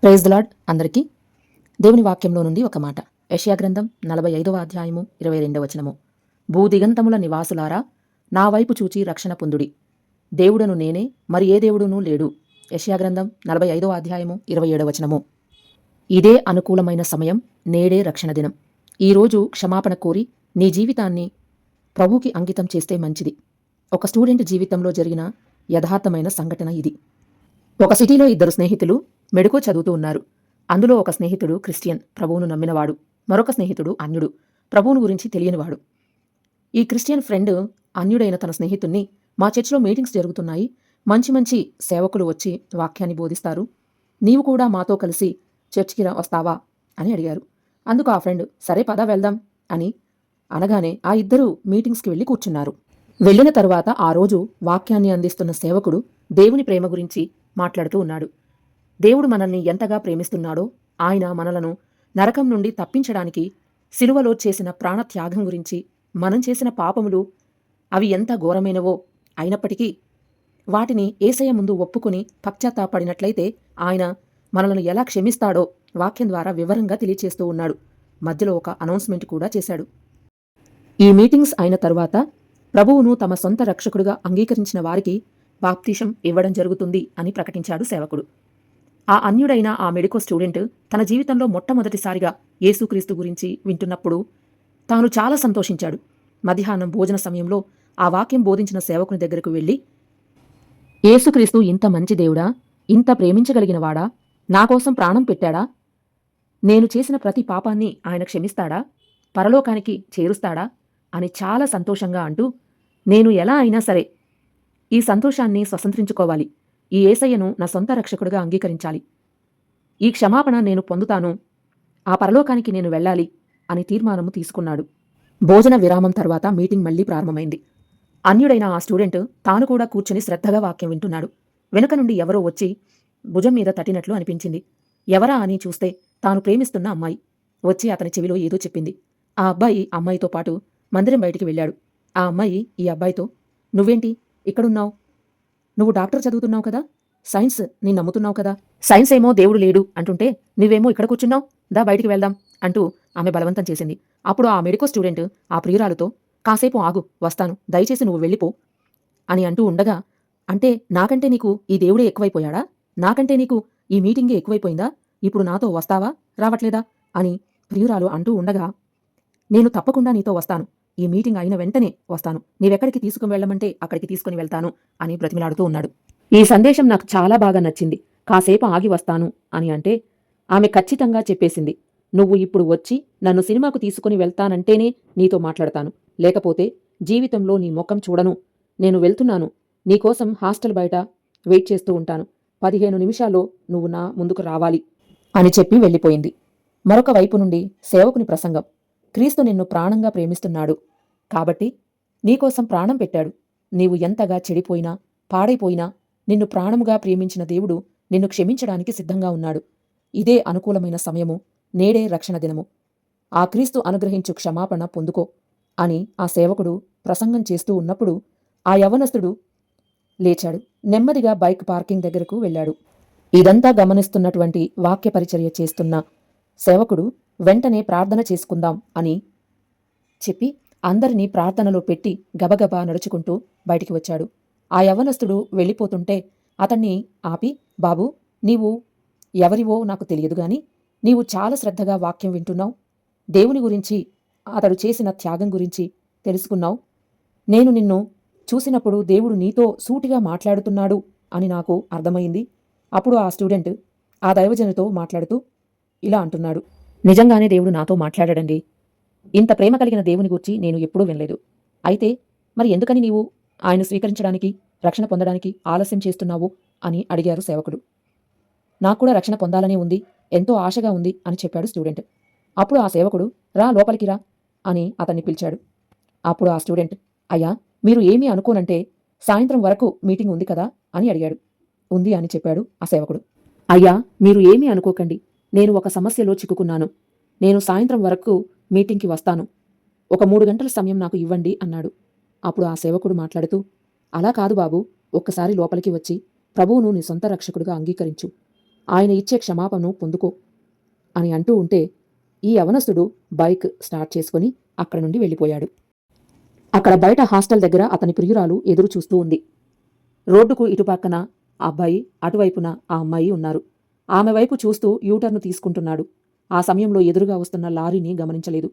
Praise the lord. అందరికీ దేవుని వాక్యంలో నుండి ఒక మాట. యెషయా గ్రంథం 45వ అధ్యాయము 22వ వచనము. భూదిగంతముల నివాసులారా, నా వైపు చూచి రక్షణ పొందుడి. దేవుడను నేనే, మరి ఏ దేవుడునూ లేడు. యెషయా గ్రంథం 45వ అధ్యాయము 27వ వచనము. ఇదే అనుకూలమైన సమయం, నేడే రక్షణ దినం. ఈరోజు క్షమాపణ కోరి నీ జీవితాన్ని ప్రభువుకి అంకితం చేస్తే మంచిది. ఒక స్టూడెంట్ జీవితంలో జరిగిన యథార్థమైన సంఘటన ఇది. ఒక సిటీలో ఇద్దరు స్నేహితులు మెడికో చదువుతూ ఉన్నారు. అందులో ఒక స్నేహితుడు క్రిస్టియన్, ప్రభువును నమ్మినవాడు. మరొక స్నేహితుడు అన్యుడు, ప్రభువును గురించి తెలియనివాడు. ఈ క్రిస్టియన్ ఫ్రెండ్ అన్యుడైన తన స్నేహితుణ్ణి, మా చర్చిలో మీటింగ్స్ జరుగుతున్నాయి, మంచి మంచి సేవకులు వచ్చి వాక్యాన్ని బోధిస్తారు, నీవు కూడా మాతో కలిసి చర్చికి వస్తావా అని అడిగారు. అందుకు ఆ ఫ్రెండ్, సరే పద వెళ్దాం అని అనగానే ఆ ఇద్దరు మీటింగ్స్కి వెళ్ళి కూర్చున్నారు. వెళ్ళిన తరువాత ఆ రోజు వాక్యాన్ని అందిస్తున్న సేవకుడు దేవుని ప్రేమ గురించి మాట్లాడుతూ ఉన్నాడు. దేవుడు మనల్ని ఎంతగా ప్రేమిస్తున్నాడో, ఆయన మనలను నరకం నుండి తప్పించడానికి సిలువలో చేసిన ప్రాణత్యాగం గురించి, మనం చేసిన పాపములు అవి ఎంత ఘోరమైనవో అయినప్పటికీ వాటిని యేసయ్య ముందు ఒప్పుకొని పశ్చాత్తాపడినట్లయితే ఆయన మనలను ఎలా క్షమిస్తాడో వాక్యం ద్వారా వివరంగా తెలియచేస్తూ ఉన్నాడు. మధ్యలో ఒక అనౌన్స్మెంట్ కూడా చేశాడు. ఈ మీటింగ్స్ అయిన తరువాత ప్రభువును తమ సొంత రక్షకుడిగా అంగీకరించిన వారికి బాప్తిసం ఇవ్వడం జరుగుతుంది అని ప్రకటించాడు సేవకుడు. ఆ అన్యుడైన ఆ మెడికో స్టూడెంట్ తన జీవితంలో మొట్టమొదటిసారిగా యేసుక్రీస్తు గురించి వింటున్నప్పుడు తాను చాలా సంతోషించాడు. మధ్యాహ్నం భోజన సమయంలో ఆ వాక్యం బోధించిన సేవకుని దగ్గరకు వెళ్ళి, యేసుక్రీస్తు ఇంత మంచి దేవుడా, ఇంత ప్రేమించగలిగినవాడా, నా కోసం ప్రాణం పెట్టాడా, నేను చేసిన ప్రతి పాపాన్ని ఆయన క్షమిస్తాడా, పరలోకానికి చేరుస్తాడా అని చాలా సంతోషంగా అంటూ, నేను ఎలా అయినా సరే ఈ సంతోషాన్ని స్వతంత్రించుకోవాలి, ఈ యేసయ్యను నా సొంత రక్షకుడిగా అంగీకరించాలి, ఈ క్షమాపణ నేను పొందుతాను, ఆ పరలోకానికి నేను వెళ్ళాలి అని తీర్మానము తీసుకున్నాడు. భోజన విరామం తర్వాత మీటింగ్ మళ్లీ ప్రారంభమైంది. అన్యుడైన ఆ స్టూడెంట్ తాను కూడా కూర్చుని శ్రద్ధగా వాక్యం వింటున్నాడు. వెనుక నుండి ఎవరో వచ్చి భుజం మీద తట్టినట్లు అనిపించింది. ఎవరా అని చూస్తే తాను ప్రేమిస్తున్న అమ్మాయి వచ్చి అతని చెవిలో ఏదో చెప్పింది. ఆ అబ్బాయి అమ్మాయితో పాటు మందిరం బయటికి వెళ్ళాడు. ఆ అమ్మాయి ఈ అబ్బాయితో, నువ్వేంటి ఇక్కడున్నావు, నువ్వు డాక్టర్ చదువుతున్నావు కదా, సైన్స్ నీ నమ్ముతున్నావు కదా, సైన్స్ ఏమో దేవుడు లేడు అంటుంటే నువ్వేమో ఇక్కడ కూర్చున్నావు, దా బయటికి వెళ్దాం అంటూ ఆమె బలవంతం చేసింది. అప్పుడు ఆ మెడికో స్టూడెంట్ ఆ ప్రియురాలుతో, కాసేపు ఆగు, వస్తాను, దయచేసి నువ్వు వెళ్ళిపో అని అంటూ ఉండగా, అంటే నాకంటే నీకు ఈ దేవుడే ఎక్కువైపోయాడా, నాకంటే నీకు ఈ మీటింగే ఎక్కువైపోయిందా, ఇప్పుడు నాతో వస్తావా రావట్లేదా అని ప్రియురాలు అంటూ ఉండగా, నేను తప్పకుండా నీతో వస్తాను, ఈ మీటింగ్ అయిన వెంటనే వస్తాను, నీవెక్కడికి తీసుకుని వెళ్ళమంటే అక్కడికి తీసుకుని వెళ్తాను అని బ్రతిమిలాడుతూ ఉన్నాడు. ఈ సందేశం నాకు చాలా బాగా నచ్చింది, కాసేపు ఆగి వస్తాను అని అంటే ఆమె ఖచ్చితంగా చెప్పేసింది, నువ్వు ఇప్పుడు వచ్చి నన్ను సినిమాకు తీసుకుని వెళ్తానంటేనే నీతో మాట్లాడతాను, లేకపోతే జీవితంలో నీ ముఖం చూడను, నేను వెళ్తున్నాను, నీకోసం హాస్టల్ బయట వెయిట్ చేస్తూ ఉంటాను, 15 నిమిషాల్లో నువ్వు నా ముందుకు రావాలి అని చెప్పి వెళ్ళిపోయింది. మరొక వైపు నుండి సేవకుని ప్రసంగం, క్రీస్తు నిన్ను ప్రాణంగా ప్రేమిస్తున్నాడు కాబట్టి నీకోసం ప్రాణం పెట్టాడు, నీవు ఎంతగా చెడిపోయినా పాడైపోయినా నిన్ను ప్రాణముగా ప్రేమించిన దేవుడు నిన్ను క్షమించడానికి సిద్ధంగా ఉన్నాడు. ఇదే అనుకూలమైన సమయము, నేడే రక్షణ దినము, ఆ క్రీస్తు అనుగ్రహించు క్షమాపణ పొందుకో అని ఆ సేవకుడు ప్రసంగం చేస్తూ ఉన్నప్పుడు ఆ యవ్వనస్తుడు లేచాడు. నెమ్మదిగా బైక్ పార్కింగ్ దగ్గరకు వెళ్ళాడు. ఇదంతా గమనిస్తున్నటువంటి వాక్య పరిచర్య చేస్తున్న సేవకుడు వెంటనే ప్రార్థన చేసుకుందాం అని చెప్పి అందరినీ ప్రార్థనలో పెట్టి గబగబా నడుచుకుంటూ బయటికి వచ్చాడు. ఆ యవ్వనస్తుడు వెళ్ళిపోతుంటే అతన్ని ఆపి, బాబూ, నీవు ఎవరివో నాకు తెలియదు గాని నీవు చాలా శ్రద్ధగా వాక్యం వింటున్నావు, దేవుని గురించి, అతడు చేసిన త్యాగం గురించి తెలుసుకున్నావు, నేను నిన్ను చూసినప్పుడు దేవుడు నీతో సూటిగా మాట్లాడుతున్నాడు అని నాకు అర్థమైంది. అప్పుడు ఆ స్టూడెంట్ ఆ దైవజనుతో మాట్లాడుతూ ఇలా అంటున్నాడు, నిజంగానే దేవుడు నాతో మాట్లాడాడండి, ఇంత ప్రేమ కలిగిన దేవుని గురించి నేను ఎప్పుడూ వినలేదు, అయితే మరి ఎందుకని నీవు ఆయన స్వీకరించడానికి, రక్షణ పొందడానికి ఆలస్యం చేస్తున్నావు అని అడిగారు సేవకుడు. నాకు కూడా రక్షణ పొందాలనే ఉంది, ఎంతో ఆశగా ఉంది అని చెప్పాడు స్టూడెంట్. అప్పుడు ఆ సేవకుడు, రా లోపలికి రా అని అతన్ని పిలిచాడు. అప్పుడు ఆ స్టూడెంట్, అయ్యా, మీరు ఏమీ అనుకోనంటే సాయంత్రం వరకు మీటింగ్ ఉంది కదా అని అడిగాడు. ఉంది అని చెప్పాడు ఆ సేవకుడు. అయ్యా, మీరు ఏమీ అనుకోకండి, నేను ఒక సమస్యలో చిక్కుకున్నాను, నేను సాయంత్రం వరకు మీటింగ్కి వస్తాను, ఒక 3 గంటల సమయం నాకు ఇవ్వండి అన్నాడు. అప్పుడు ఆ సేవకుడు మాట్లాడుతూ, అలా కాదు బాబు, ఒక్కసారి లోపలికి వచ్చి ప్రభువును నీ సొంత రక్షకుడిగా అంగీకరించు, ఆయన ఇచ్చే క్షమాపణను పొందుకో అని అంటూ ఉంటే ఈ యవనస్తుడు బైక్ స్టార్ట్ చేసుకుని అక్కడి నుండి వెళ్ళిపోయాడు. అక్కడ బయట హాస్టల్ దగ్గర అతని ప్రియురాలు ఎదురు చూస్తూ ఉంది. రోడ్డుకు ఇటుపక్కన ఆ అబ్బాయి, అటువైపున ఆ అమ్మాయి ఉన్నారు. ఆమె వైపు చూస్తూ యూటర్ను తీసుకుంటున్నాడు. ఆ సమయంలో ఎదురుగా వస్తున్న లారీని గమనించలేదు.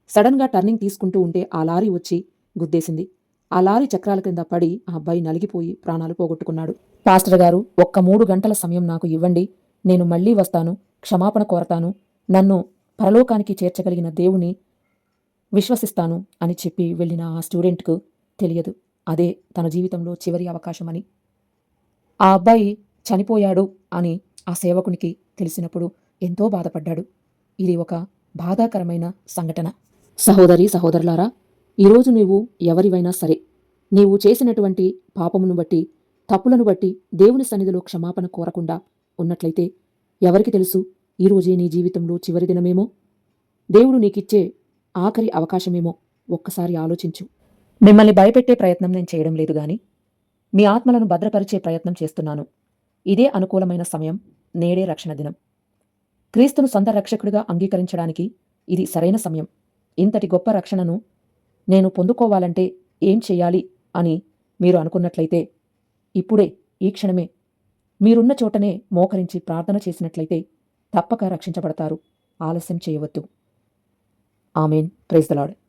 సడన్గా టర్నింగ్ తీసుకుంటూ ఉంటే ఆ లారీ వచ్చి గుద్దేసింది. ఆ లారీ చక్రాల కింద పడి ఆ అబ్బాయి నలిగిపోయి ప్రాణాలు పోగొట్టుకున్నాడు. పాస్టర్ గారు, ఒక్క 3 గంటల సమయం నాకు ఇవ్వండి, నేను మళ్ళీ వస్తాను, క్షమాపణ కోరతాను, నన్ను పరలోకానికి చేర్చగలిగిన దేవుని విశ్వసిస్తాను అని చెప్పి వెళ్ళిన ఆ స్టూడెంట్కు తెలియదు అదే తన జీవితంలో చివరి అవకాశమని. ఆ అబ్బాయి చనిపోయాడు అని ఆ సేవకునికి తెలిసినప్పుడు ఎంతో బాధపడ్డాడు. ఇది ఒక బాధాకరమైన సంఘటన. సహోదరి సహోదరులారా, ఈరోజు నీవు ఎవరివైనా సరే, నీవు చేసినటువంటి పాపమును బట్టి, తప్పులను బట్టి దేవుని సన్నిధిలో క్షమాపణ కోరకుండా ఉన్నట్లయితే ఎవరికి తెలుసు ఈరోజే నీ జీవితంలో చివరి దినమేమో, దేవుడు నీకిచ్చే ఆఖరి అవకాశమేమో. ఒక్కసారి ఆలోచించు. మిమ్మల్ని భయపెట్టే ప్రయత్నం నేను చేయడం లేదు గాని మీ ఆత్మలను భద్రపరిచే ప్రయత్నం చేస్తున్నాను. ఇదే అనుకూలమైన సమయం. నేడే రక్షణ దినం. క్రీస్తును సొంత రక్షకుడిగా అంగీకరించడానికి ఇది సరైన సమయం. ఇంతటి గొప్ప రక్షణను నేను పొందుకోవాలంటే ఏం చెయ్యాలి అని మీరు అనుకున్నట్లయితే ఇప్పుడే, ఈ క్షణమే మీరున్న చోటనే మోకరించి ప్రార్థన చేసినట్లయితే తప్పక రక్షించబడతారు. ఆలస్యం చేయవద్దు. ఆమేన్. Praise the lord.